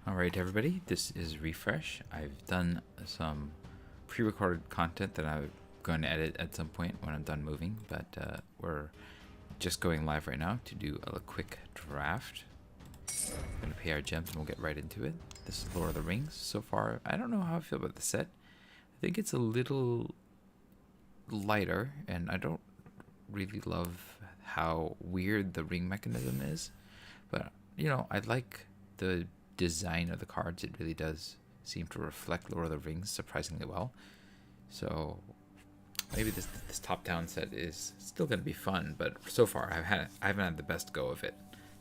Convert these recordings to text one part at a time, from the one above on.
Alright everybody, this is Refresh. I've done some pre-recorded content that I'm going to edit at some point when I'm done moving, but we're just going live right now to do a quick draft. I'm going to pay our gems and we'll get right into it. This is Lord of the Rings. So far, I don't know how I feel about the set. I think it's a little lighter, and I don't really love how weird the ring mechanism is, but you know, I like the design of the cards. It really does seem to reflect Lord of the Rings surprisingly well. So maybe this top-down set is still going to be fun, but so far I haven't had the best go of it.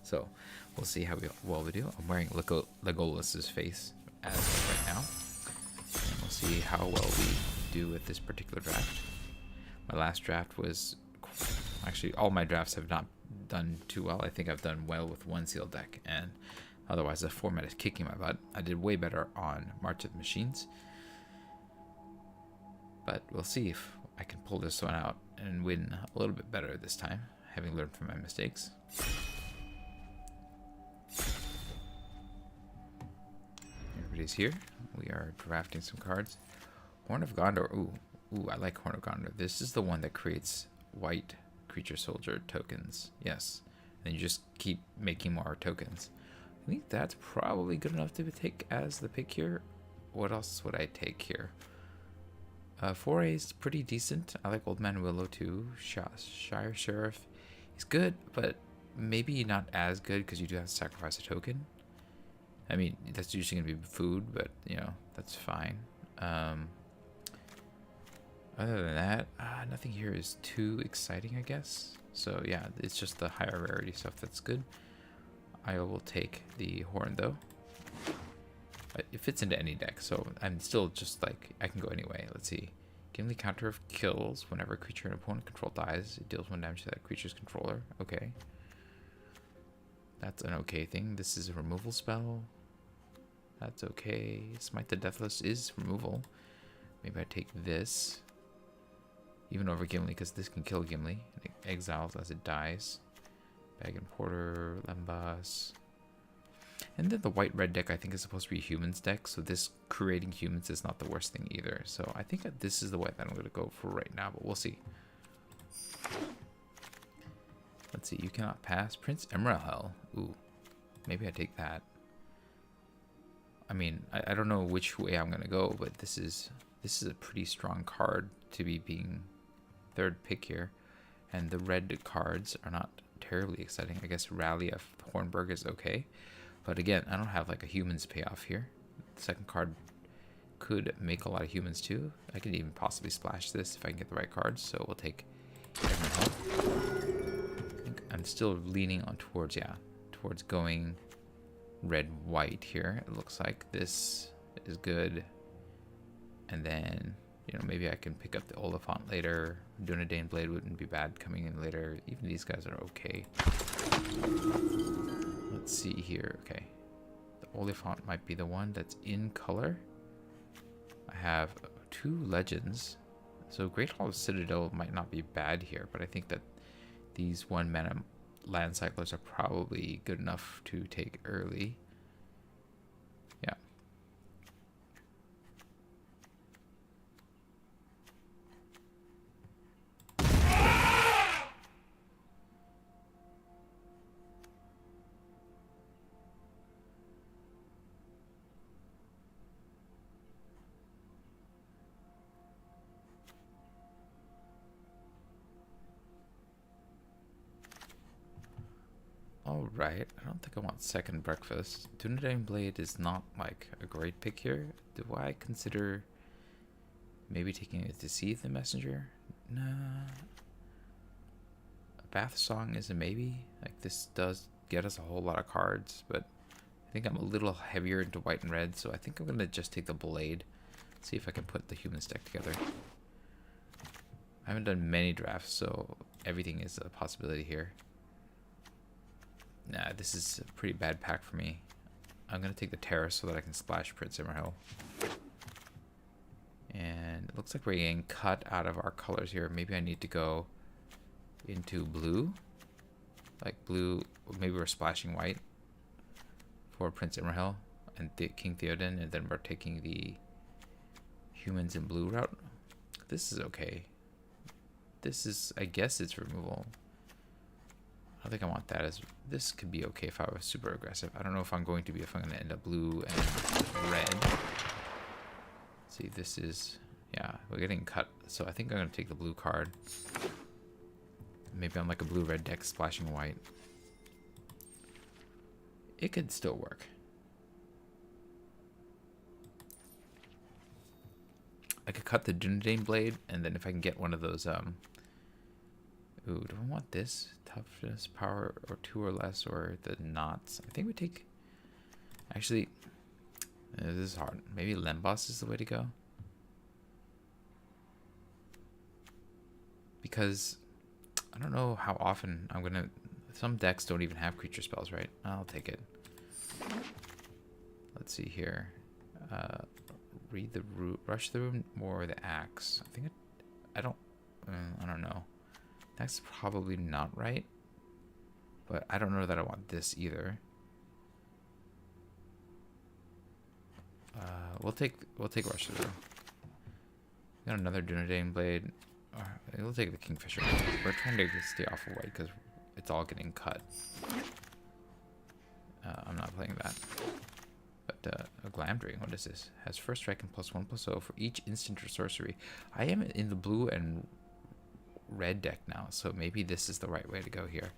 So we'll see how well we do. I'm wearing Legolas's face as of right now, and we'll see how well we do with this particular draft. My last draft was actually, all my drafts have not done too well. I think I've done well with one sealed deck, and otherwise the format is kicking my butt. I did way better on March of the Machines, but we'll see if I can pull this one out and win a little bit better this time, having learned from my mistakes. Everybody's here. We are drafting some cards. Horn of Gondor. Ooh, I like Horn of Gondor. This is the one that creates white creature soldier tokens. Yes. And you just keep making more tokens. I think that's probably good enough to take as the pick here. What else would I take here? 4A is pretty decent. I like Old Man Willow too. Shire Sheriff. He's good, but maybe not as good because you do have to sacrifice a token. I mean, that's usually going to be food, but you know, that's fine. Other than that, nothing here is too exciting, I guess. So yeah, it's just the higher rarity stuff that's good. I will take the Horn though. It fits into any deck, so I'm still just like, I can go anyway. Let's see. Gimli counter of kills. Whenever a creature an opponent control dies, it deals 1 damage to that creature's controller. Okay. That's an okay thing. This is a removal spell. That's okay. Smite the Deathless is removal. Maybe I take this. Even over Gimli, because this can kill Gimli. It exiles as it dies. Bag and Porter, Lembas. And then the white-red deck I think is supposed to be a humans deck, so this creating humans is not the worst thing either. So I think that this is the white that I'm going to go for right now, but we'll see. Let's see, you cannot pass. Prince Emerald. Ooh, maybe I take that. I mean, I don't know which way I'm going to go, but this is a pretty strong card to be being third pick here. And the red cards are not terribly exciting. I guess Rally of Hornburg is okay. But again, I don't have like a humans payoff here. The second card could make a lot of humans too. I could even possibly splash this if I can get the right cards. So we'll take Emerald Health. I think I'm still leaning on towards going red-white here. It looks like this is good. And then, you know, maybe I can pick up the Oliphant later. Dunedain Blade wouldn't be bad coming in later. Even these guys are okay. Let's see here. Okay. The Oliphant might be the one that's in color. I have 2 legends. So Great Hall of Citadel might not be bad here, but I think that these 1-mana land cyclers are probably good enough to take early. Yeah. Alright, I don't think I want second breakfast. Dunedain Blade is not like a great pick here. Do I consider maybe taking it to Deceive the Messenger? Nah. A Bath Song is a maybe. Like, this does get us a whole lot of cards, but I think I'm a little heavier into white and red, so I think I'm gonna just take the Blade. See if I can put the humans deck together. I haven't done many drafts, so everything is a possibility here. Nah, this is a pretty bad pack for me. I'm going to take the Terrace so that I can splash Prince Emerald. And it looks like we're getting cut out of our colors here. Maybe I need to go into blue. Like blue, maybe we're splashing white for Prince Emerald. and King Theoden, and then we're taking the humans in blue route. This is okay. This is, I guess it's removal. I don't think I want that as, this could be okay if I was super aggressive. I don't know if I'm going to be, if I'm going to end up blue and red. See, this is, yeah, we're getting cut. So I think I'm going to take the blue card. Maybe I'm like a blue-red deck splashing white. It could still work. I could cut the Dunedain blade, and then if I can get one of those, ooh, do I want this? Toughness, power, or 2 or less, or the knots? I think we take, actually, this is hard. Maybe Lembos is the way to go. Because I don't know how often I'm gonna, some decks don't even have creature spells, right? I'll take it. Let's see here. Read the root, rush the room, or the axe. I think I don't know. That's probably not right, but I don't know that I want this either. We'll take rush the room. Got another Dunedain blade. We'll take the Kingfisher. We're trying to stay off of white because it's all getting cut. I'm not playing that. But a Glamdring, what is this? Has first strike and +1/+0 for each instant or sorcery. I am in the blue and red deck now, so maybe this is the right way to go here.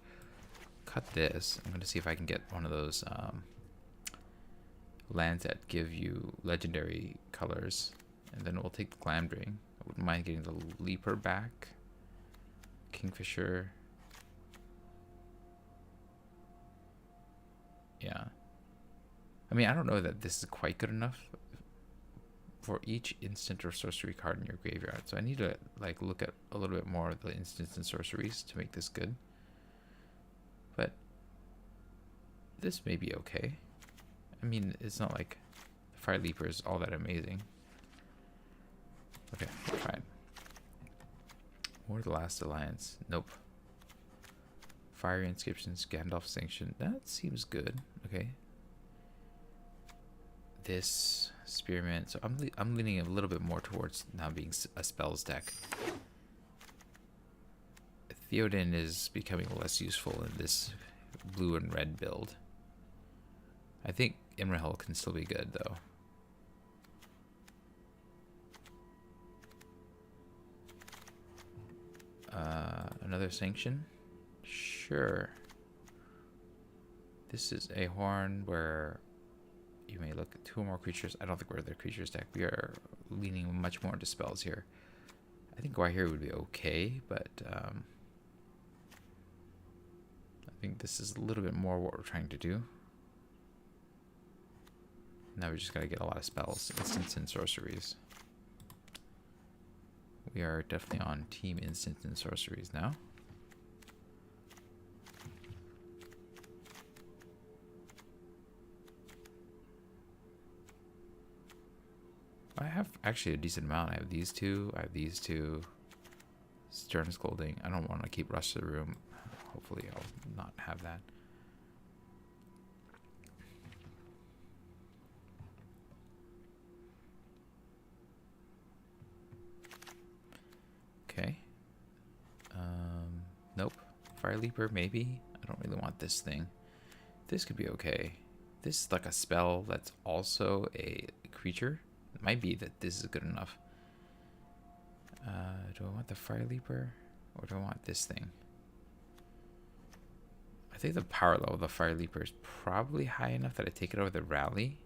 Cut this. I'm going to see if I can get one of those lands that give you legendary colors. And then we'll take the Glamdring. I wouldn't mind getting the Leaper back. Kingfisher. Yeah. I mean, I don't know that this is quite good enough for each instant or sorcery card in your graveyard. So I need to like look at a little bit more of the instants and sorceries to make this good. But this may be okay. I mean, it's not like the Fire Leaper is all that amazing. Okay, fine. Or the Last Alliance. Nope. Fiery Inscriptions, Gandalf Sanction. That seems good. Okay. This Spearmint. So I'm leaning a little bit more towards now being a spells deck. Theoden is becoming less useful in this blue and red build. I think Imrahil can still be good though. Another sanction? Sure. This is a horn where you may look at 2 or more creatures. I don't think we're the creatures deck. We are leaning much more into spells here. I think Guahiri would be okay, but I think this is a little bit more what we're trying to do. Now we just gotta get a lot of spells, instants and sorceries. We are definitely on team instants and sorceries now. I have actually a decent amount. I have these two. I have these two. Stern Scolding. I don't want to keep Rush to the Room. Hopefully I'll not have that. Okay. Nope. Fire Leaper, maybe. I don't really want this thing. This could be okay. This is like a spell that's also a creature. It might be that this is good enough. Do I want the Fire Leaper? Or do I want this thing? I think the power level of the Fire Leaper is probably high enough that I take it over the Rally.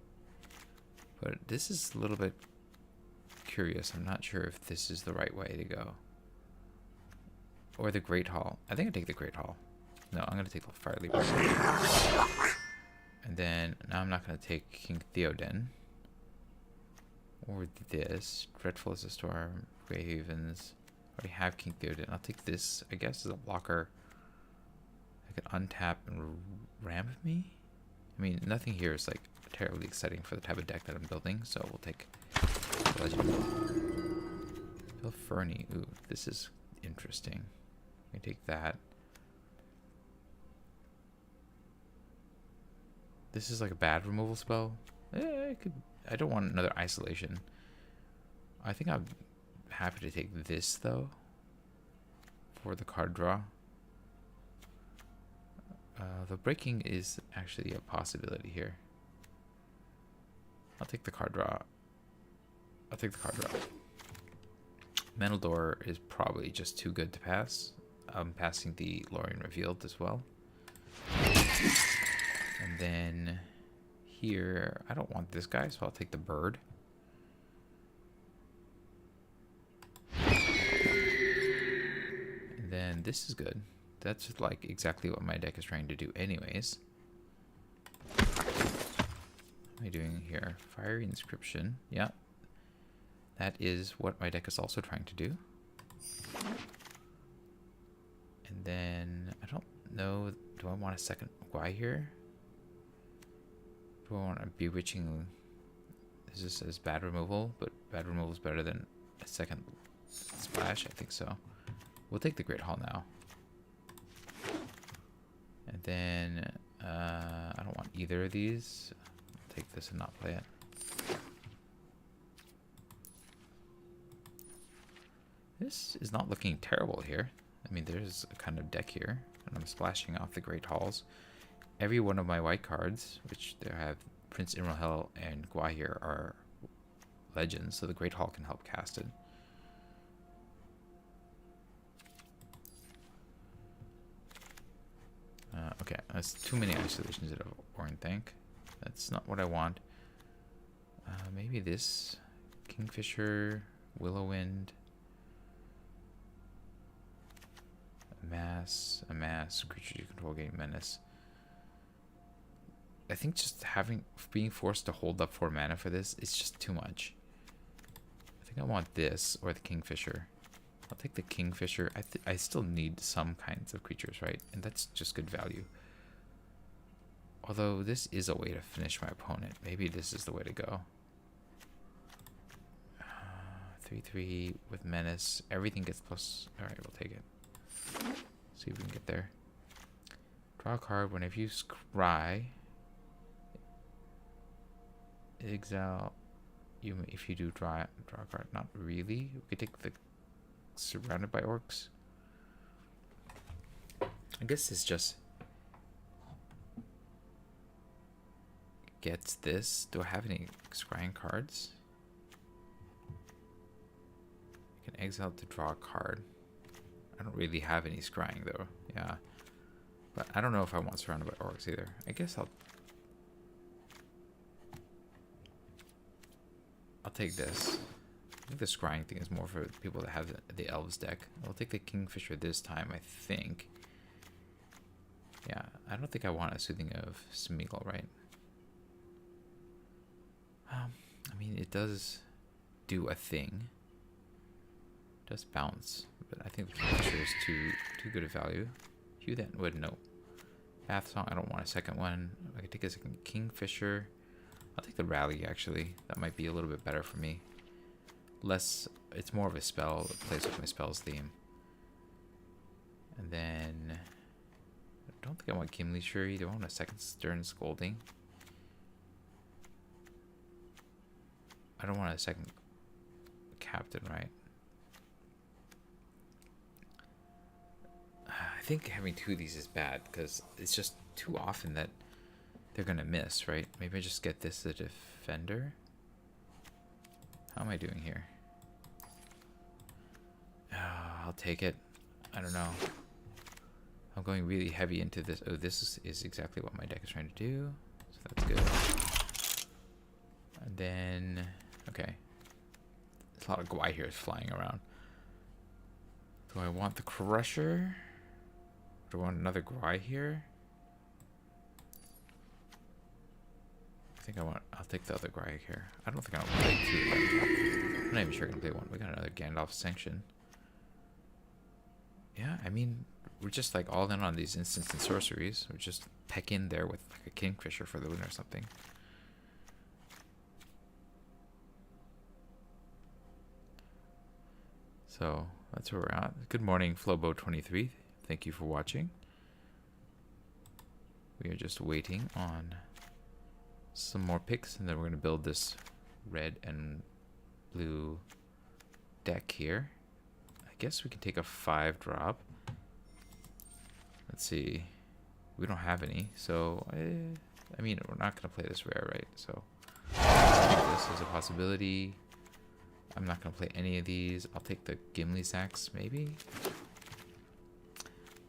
But this is a little bit curious. I'm not sure if this is the right way to go. Or the Great Hall. I think I take the Great Hall. No, I'm going to take the Fire Leaper. And then, now I'm not going to take King Theoden. Or this. Dreadful as a Storm. Grey Havens. I already have King Theoden. I'll take this, I guess, as a blocker. I could untap and ramp me. I mean, nothing here is like terribly exciting for the type of deck that I'm building, so we'll take Legend. Bill Fernie. Ooh, this is interesting. We take that. This is like a bad removal spell. I could. I don't want another isolation. I think I'm happy to take this though for the card draw. The breaking is actually a possibility here. I'll take the card draw. I'll take the card draw. Mental Door is probably just too good to pass. I'm passing the Lorien Revealed as well. And then here, I don't want this guy, so I'll take the bird. And then this is good. That's like exactly what my deck is trying to do anyways. What am I doing here? Fiery Inscription. Yeah. That is what my deck is also trying to do. And then, I don't know, do I want a second Y here? Do I want a Bewitching? This just says bad removal, but bad removal is better than a second splash. I think so. We'll take the Great Hall now. And then, I don't want either of these. I'll take this and not play it. This is not looking terrible here. I mean, there's a kind of deck here, and I'm splashing off the Great Halls. Every one of my white cards, which there have Prince Imrahil and Gwahir, are legends, so the Great Hall can help cast it. Okay, that's too many isolations of Ornithank. That's not what I want. Maybe this Kingfisher, Willowwind, amass, creature you control gain menace. I think just being forced to hold up 4 mana for this is just too much. I think I want this or the Kingfisher. I'll take the Kingfisher. I still need some kinds of creatures, right? And that's just good value. Although this is a way to finish my opponent. Maybe this is the way to go. 3/3 with menace. Everything gets plus. Alright, we'll take it. See if we can get there. Draw a card whenever you scry. Exile. If you do draw a card. Not really. We could take the Surrounded by Orcs. I guess this just gets this. Do I have any scrying cards? I can exile to draw a card. I don't really have any scrying though. Yeah. But I don't know if I want Surrounded by Orcs either. I guess I'll take this. I think the scrying thing is more for people that have the Elves deck. I'll take the Kingfisher this time, I think. Yeah, I don't think I want a Soothing of Smeagol, right? I mean, it does do a thing. It does bounce, but I think the Kingfisher is too good a value. Hugh that would no. Bath Song, I don't want a second one. I could take a second Kingfisher. I'll take the Rally, actually. That might be a little bit better for me. Less, it's more of a spell that plays with my spells theme. And then, I don't think I want Gimli Shuri. Do I want a second Stern Scolding? I don't want a second Captain, right? I think having 2 of these is bad because it's just too often that they're gonna miss, right? Maybe I just get this as a Defender. How am I doing here? I'll take it. I don't know. I'm going really heavy into this. Oh, this is exactly what my deck is trying to do. So that's good. And then, okay. There's a lot of Gwahir flying around. Do I want the Crusher? Do I want another Gwahir? I think I'll take the other Gwahir here. I don't think I'll play 2 of them. I'm not even sure I'm gonna play 1. We got another Gandalf Sanction. Yeah, I mean, we're just like all in on these instants and sorceries. We're just peck in there with like a Kingfisher for the win or something. So that's where we're at. Good morning, Flobo23. Thank you for watching. We are just waiting on some more picks, and then we're going to build this red and blue deck here. I guess we can take a 5-drop. Let's see. We don't have any, so I mean, we're not going to play this rare, right? So this is a possibility. I'm not going to play any of these. I'll take the Gimli Sax, maybe.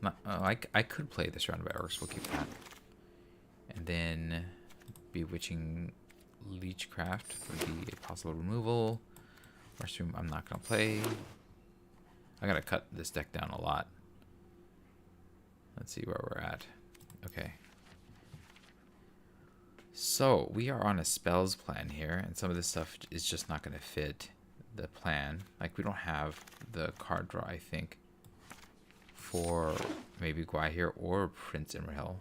Not, I could play this round by orcs. We'll keep that. And then Bewitching Leechcraft would be a possible removal. Mushroom, I'm not going to play. I got to cut this deck down a lot. Let's see where we're at. Okay. So, we are on a spells plan here, and some of this stuff is just not going to fit the plan. Like, we don't have the card draw, I think, for maybe Gwaihir or Prince Imrahil.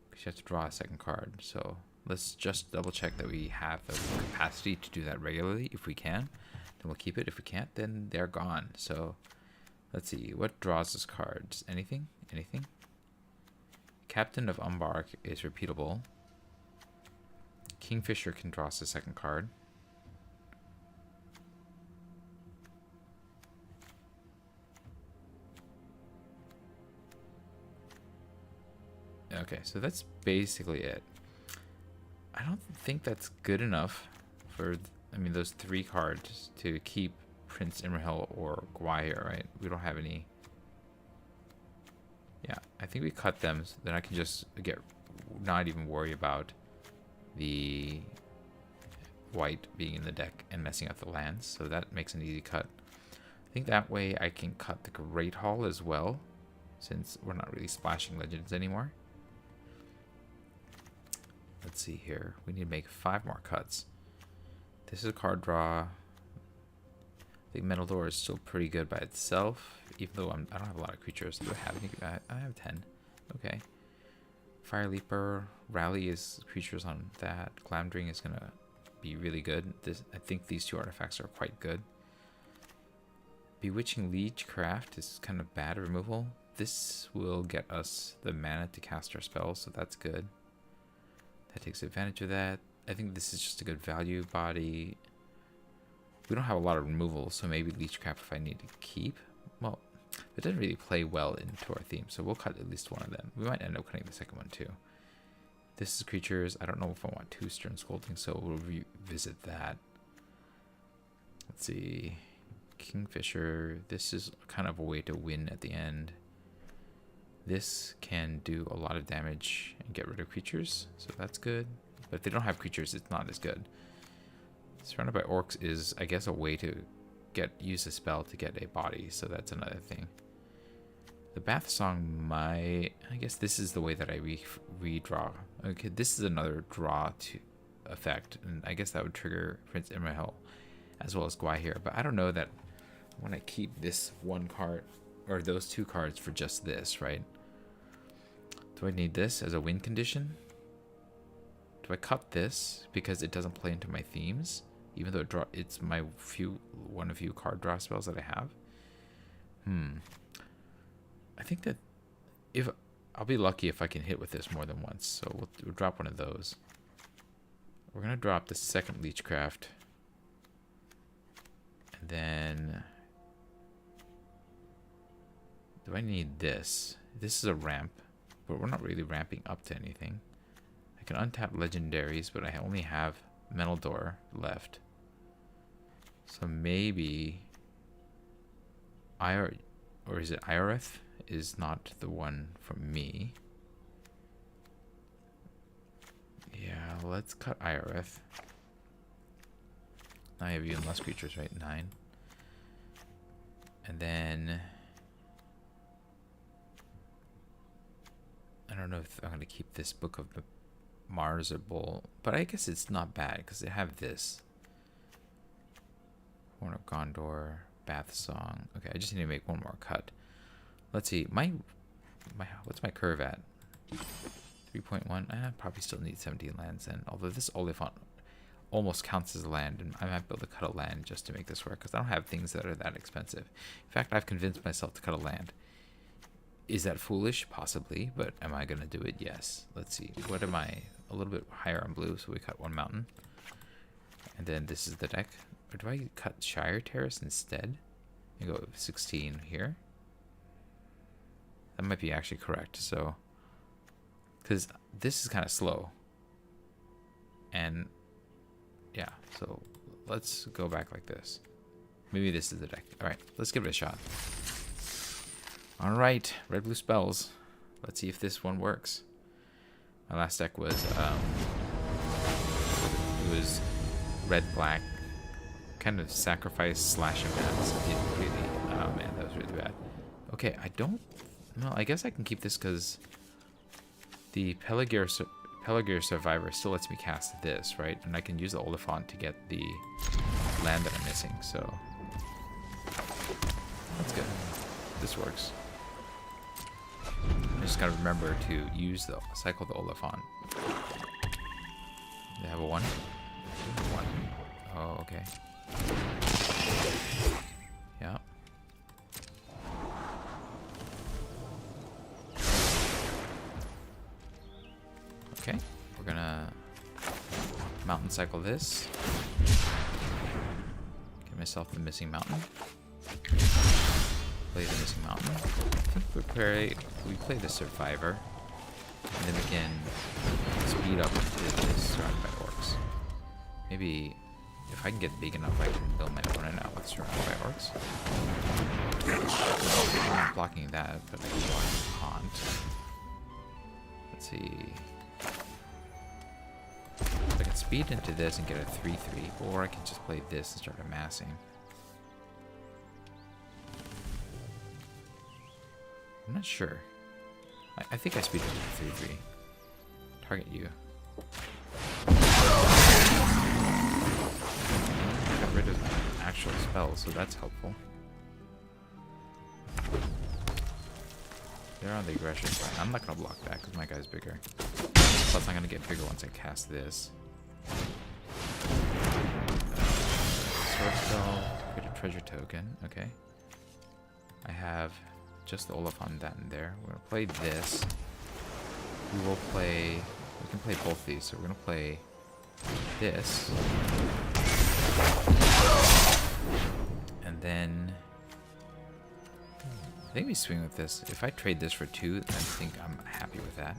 Because you have to draw a second card. So, let's just double check that we have the capacity to do that regularly. If we can, then we'll keep it. If we can't, then they're gone. So, let's see. What draws us cards? Anything? Anything? Captain of Umbark is repeatable. Kingfisher can draw us a second card. Okay, so that's basically it. I don't think that's good enough for, I mean, those 3 cards to keep Prince Imrahil or Gwaihir, right? We don't have any. Yeah, I think we cut them, so then I can just not even worry about the white being in the deck and messing up the lands. So that makes an easy cut. I think that way I can cut the Great Hall as well, since we're not really splashing legends anymore. Let's see here. We need to make 5 more cuts. This is a card draw. I think Metal Door is still pretty good by itself, even though I don't have a lot of creatures. Do I have any? I have 10. Okay. Fire Leaper, Rally is creatures on that. Glamdring is gonna be really good. I think these 2 artifacts are quite good. Bewitching Leechcraft is kind of bad removal. This will get us the mana to cast our spells, so that's good. That takes advantage of that. I think this is just a good value body. We don't have a lot of removal, so maybe Leechcraft if I need to keep. Well, it doesn't really play well into our theme, so we'll cut at least one of them. We might end up cutting the second one too. This is creatures. I don't know if I want 2 Stern Scolding, so we'll revisit that. Let's see. Kingfisher. This is kind of a way to win at the end. This can do a lot of damage and get rid of creatures, so that's good. But if they don't have creatures, it's not as good. Surrounded by Orcs is, I guess, a way to use a spell to get a body, so that's another thing. The Bath Song, I guess this is the way that I redraw. Okay, this is another draw to effect, and I guess that would trigger Prince Imrahil as well as Gwaihir, but I don't know that I want to keep this 1 card or those 2 cards for just this, right? Do I need this as a win condition? Do I cut this because it doesn't play into my themes, even though it's my one of few card draw spells that I have? I think that if I'll be lucky if I can hit with this more than once, so we'll drop one of those. We're gonna drop the second Leechcraft, and then do I need this? This is a ramp, but we're not really ramping up to anything. I can untap legendaries, but I only have Metal Door left. So maybe or is it Ioreth is not the one for me. Yeah, let's cut Ioreth. Now I have even less creatures, right? 9. And then I don't know if I'm going to keep this Book of Marzable, but I guess it's not bad because they have this. Horn of Gondor, Bath Song. Okay, I just need to make 1 more cut. Let's see, what's my curve at? 3.1. I probably still need 17 lands then. Although this Oliphant almost counts as a land, and I might be able to cut a land just to make this work because I don't have things that are that expensive. In fact, I've convinced myself to cut a land. Is that foolish? Possibly, but am I gonna do it? Yes. Let's see. What am I? A little bit higher on blue, so we cut one mountain. And then this is the deck. Or do I cut Shire Terrace instead? And go 16 here. That might be actually correct. So, because this is kind of slow. And yeah, so let's go back like this. Maybe this is the deck. All right, let's give it a shot. All right, red blue spells. Let's see if this one works. My last deck was it was red black, kind of sacrifice slash amass. It really, oh man, that was really bad. Okay, I don't. No, I guess I can keep this because the Pelargir Survivor still lets me cast this, right? And I can use the Oliphant to get the land that I'm missing, so that's good. This works. I just gotta remember to use the cycle the Oliphant. They have a 1? 1. Oh, okay. Yeah. Okay, we're gonna mountain cycle this. Get myself the missing mountain. Play the missing mountain. I think we play the Survivor, and then we can speed up into this surrounded by orcs. Maybe if I can get big enough, I can build my opponent out with surrounded by orcs. I'm not blocking that, but I can block the haunt. Let's see. I can speed into this and get a 3/3, or I can just play this and start amassing. I'm not sure. I think I speed into the 3/3. Target you. Got rid of actual spells, so that's helpful. They're on the aggression side. I'm not gonna block that because my guy's bigger. Plus, I'm gonna get bigger once I cast this. Sword spell, create a treasure token. Okay. I have just the Oliphant that in there. We're gonna play this. We can play both these. So we're gonna play this, and then I think we swing with this. If I trade this for 2, I think I'm happy with that.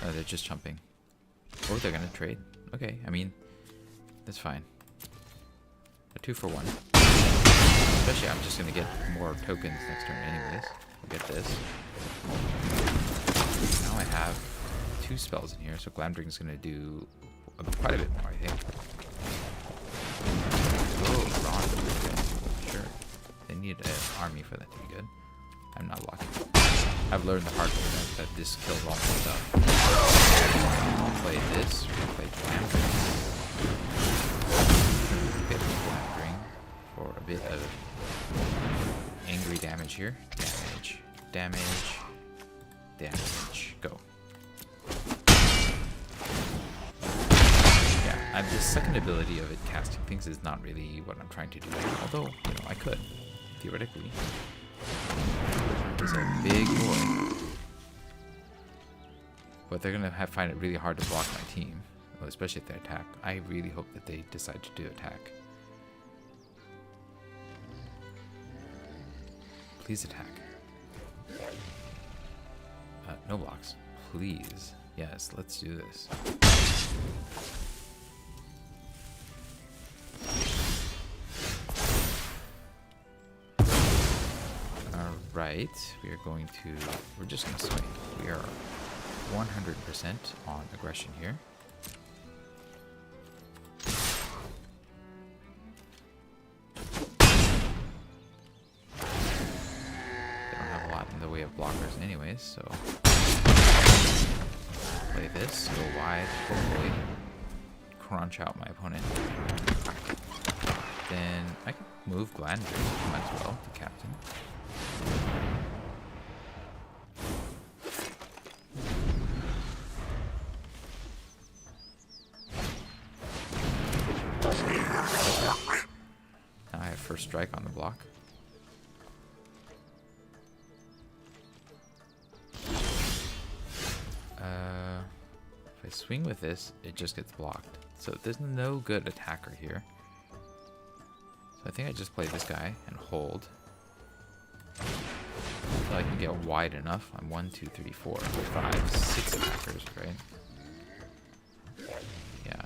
Oh, they're just jumping. Or they're gonna trade. Okay, I mean, that's fine. A 2 for 1. Especially, I'm just gonna get more tokens next turn anyways. I'll get this. Now I have 2 spells in here, so Glamdring's gonna do quite a bit more, I think. Oh, Ron. Okay, sure. They need an army for that to be good. I'm not blocking. I've learned the hard way that this kills all my stuff. I'll play this, we'll play Glamdring. Get Glamdring for a bit of angry damage here. Damage. Go. Yeah, the second ability of it casting things is not really what I'm trying to do. Although, you know, I could, theoretically. He's a big boy. But they're gonna find it really hard to block my team, especially if they attack. I really hope that they decide to do attack. Please attack. No blocks. Please. Yes, let's do this. Alright, we're just gonna swing. We are 100% on aggression here. They don't have a lot in the way of blockers anyways, so play this, go wide, hopefully crunch out my opponent. Then I can move Glamdring, might as well, the captain. Now I have first strike on the block. If I swing with this, it just gets blocked. So there's no good attacker here. So I think I just play this guy and hold. So I can get wide enough. I'm 1, 2, 3, 4, 5, 6 attackers, right? Yeah.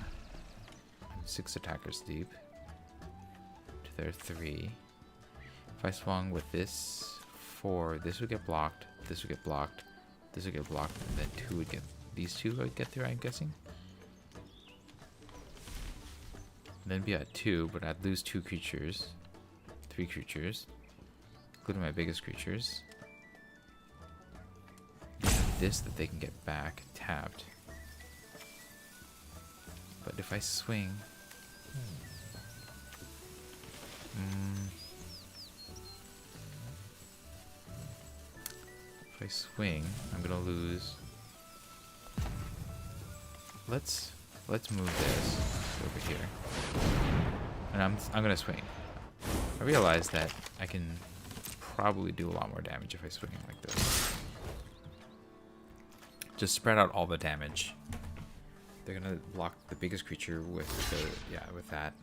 I'm 6 attackers deep. To their 3. If I swung with this 4, this would get blocked, this would get blocked, this would get blocked, and then 2 would get, these 2 would get through, I'm guessing. And then be at 2, but I'd lose 2 creatures, 3 creatures, including my biggest creatures. This that they can get back tapped. But if I swing, if I swing, I'm gonna lose. Let's move this over here, and I'm gonna swing. I realize that I can probably do a lot more damage if I swing like this. Just spread out all the damage. They're gonna block the biggest creature with the with that.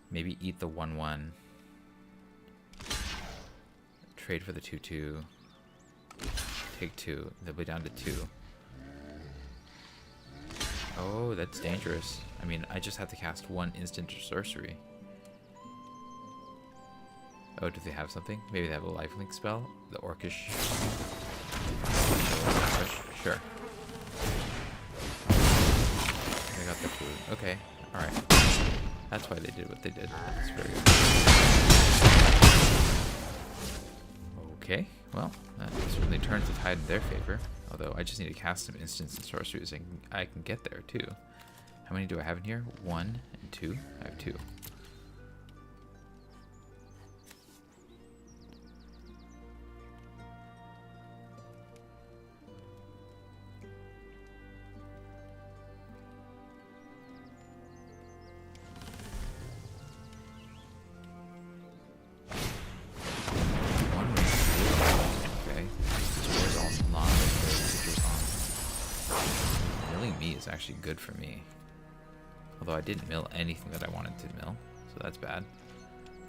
Maybe eat the 1/1. Trade for the 2/2. Take 2. They'll be down to 2. Oh, that's dangerous. I mean, I just have to cast 1 instant sorcery. Oh, do they have something? Maybe they have a lifelink spell? The Orcish. Sure. I got the food. Okay, alright. That's why they did what they did. That's very good. Okay, well, that certainly turns the tide in their favor. Although I just need to cast some instants and sorceries and I can get there too. How many do I have in here? 1 and 2. I have 2. Actually good for me, although I didn't mill anything that I wanted to mill, so that's bad.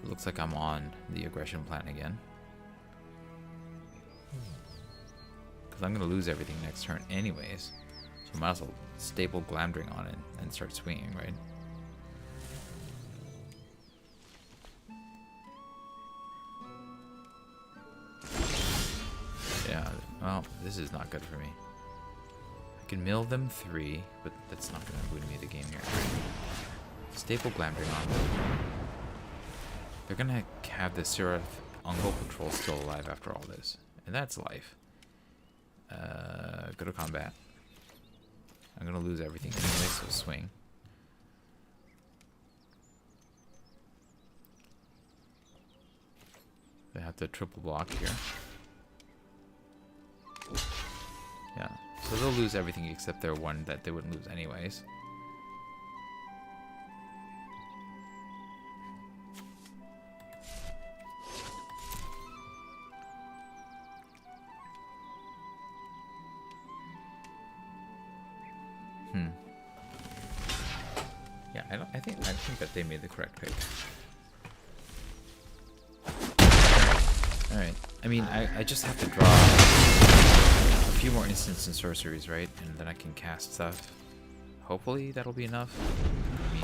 It looks like I'm on the aggression plan again, because I'm gonna lose everything next turn anyways, so I might as well staple Glamdring on it and start swinging, right? Yeah, well, this is not good for me. I can mill them 3, but that's not going to win me the game here. Staple Glamdring on them. They're going to have the Sirath Ungol Patrol still alive after all this. And that's life. Go to combat. I'm going to lose everything anyway, so swing. They have to triple block here. Yeah. So they'll lose everything except their 1 that they wouldn't lose anyways. Yeah, I think that they made the correct pick. All right. I mean, I just have to draw a few more instants and sorceries, right? And then I can cast stuff. Hopefully that'll be enough. I mean,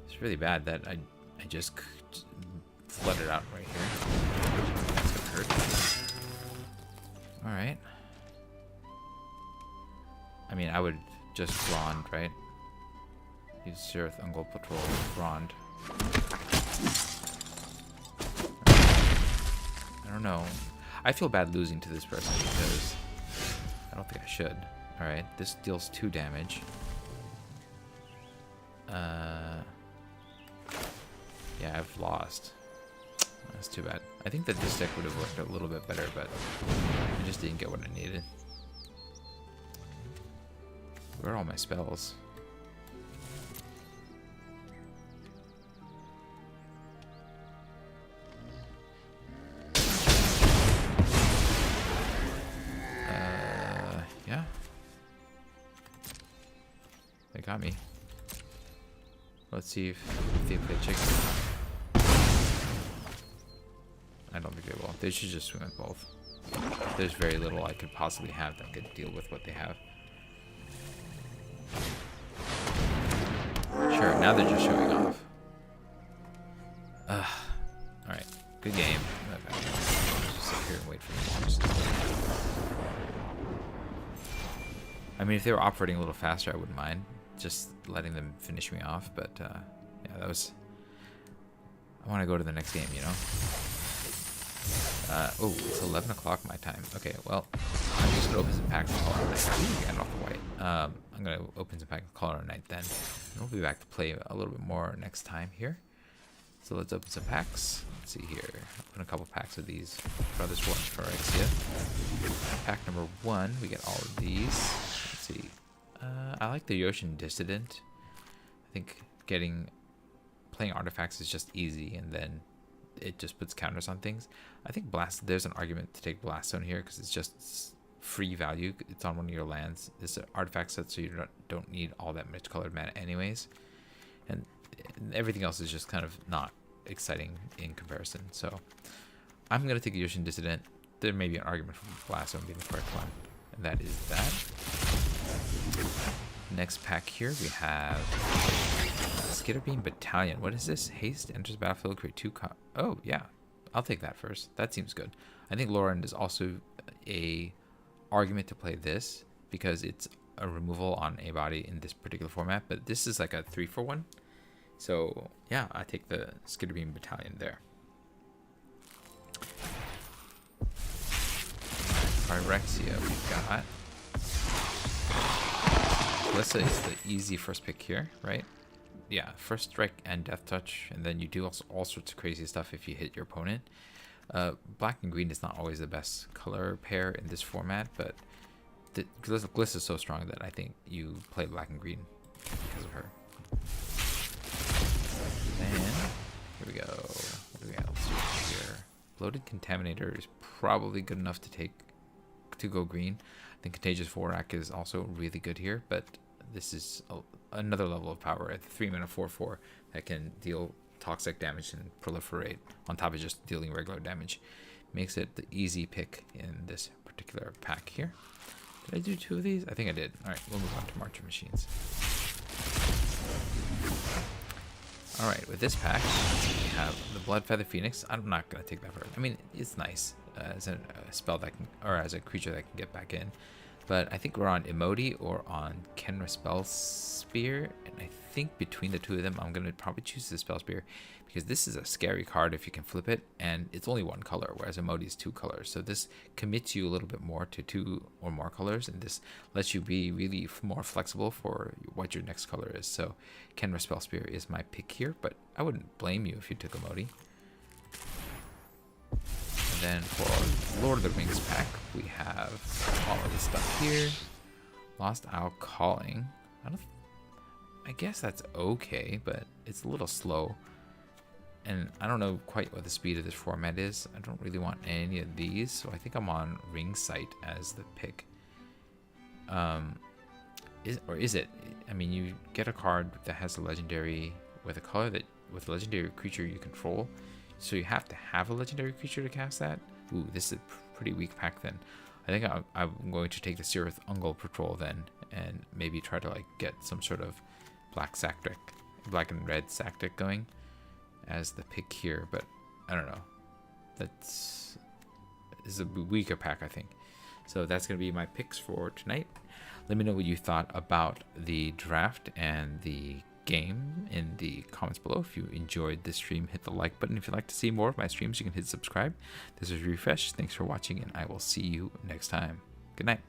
it's really bad that I just flooded out right here. That's gonna hurt. All right. I mean, I would just Rond, right? Use Sirath Ungol Patrol, Rond. I don't know. I feel bad losing to this person because I don't think I should. Alright, this deals 2 damage. Yeah, I've lost. That's too bad. I think that this deck would have worked a little bit better, but I just didn't get what I needed. Where are all my spells? Let's see if they play chicken. I don't think they will. They should just swing with both. There's very little I could possibly have that could deal with what they have. Sure, now they're just showing off. Alright, good game. Just sit here and wait for the bombs. I mean, if they were operating a little faster, I wouldn't mind just letting them finish me off, but yeah, that was... I want to go to the next game, you know? Oh, it's 11 o'clock my time. Okay, well, I'm just going to open some packs and call it a night. Ooh, got off the white. I'm going to open some packs and call it a night then. And we'll be back to play a little bit more next time here. So let's open some packs. Let's see here. Open a couple packs of these Brothers War for Phyrexia. Pack number 1, we get all of these. Let's see. I like the Yoshin Dissident. I think playing artifacts is just easy, and then it just puts counters on things. I think there's an argument to take Blast Zone here because it's just free value. It's on one of your lands. It's an artifact set, so you don't need all that much colored mana anyways. And everything else is just kind of not exciting in comparison. So I'm going to take the Yoshin Dissident. There may be an argument for Blast Zone being the correct one. And that is that. Next pack here, we have Skitterbeam Battalion. What is this? Haste, enters the battlefield, create 2 oh, yeah. I'll take that first. That seems good. I think lower end is also a argument to play this because it's a removal on a body in this particular format, but this is like a 3-for-1. So, yeah, I take the Skitterbeam Battalion there. Phyrexia we got. Glissa is the easy first pick here, right? Yeah, first strike and death touch, and then you do all sorts of crazy stuff if you hit your opponent. Black and green is not always the best color pair in this format, but Glissa is so strong that I think you play black and green because of her. And here we go. What do we else here? Bloated Contaminator is probably good enough to go green. I think Contagious Vorak is also really good here, but this is another level of power at 3-mana 4/4 that can deal toxic damage and proliferate on top of just dealing regular damage. Makes it the easy pick in this particular pack here. Did I do 2 of these? I think I did. Alright, we'll move on to Marcher Machines. Alright, with this pack, we have the Bloodfeather Phoenix. I'm not going to take that first. I mean, it's nice as a spell that can, or as a creature that can get back in. But I think we're on Emoti or on Kenra Spell Spear, and I think between the two of them, I'm going to probably choose the Spell Spear because this is a scary card if you can flip it, and it's only 1 color, whereas Emoti is 2 colors. So this commits you a little bit more to 2 or more colors, and this lets you be really more flexible for what your next color is. So Kenra Spell Spear is my pick here, but I wouldn't blame you if you took Emoti. And then for Lord of the Rings pack, we have all of this stuff here. Lost Isle Calling. I guess that's okay, but it's a little slow. And I don't know quite what the speed of this format is. I don't really want any of these, so I think I'm on Ring Sight as the pick. Is it? I mean, you get a card that has a legendary with a color with a legendary creature you control. So you have to have a legendary creature to cast that? Ooh, this is a pretty weak pack then. I think I'm going to take the Sirith Ungol Patrol then, and maybe try to like get some sort of black and red sack deck going as the pick here, but I don't know. This is a weaker pack, I think. So that's going to be my picks for tonight. Let me know what you thought about the draft and the game in the comments below. If you enjoyed this stream, hit the like button. If you'd like to see more of my streams, you can hit subscribe. This is Refresh. Thanks for watching, and I will see you next time. Good night.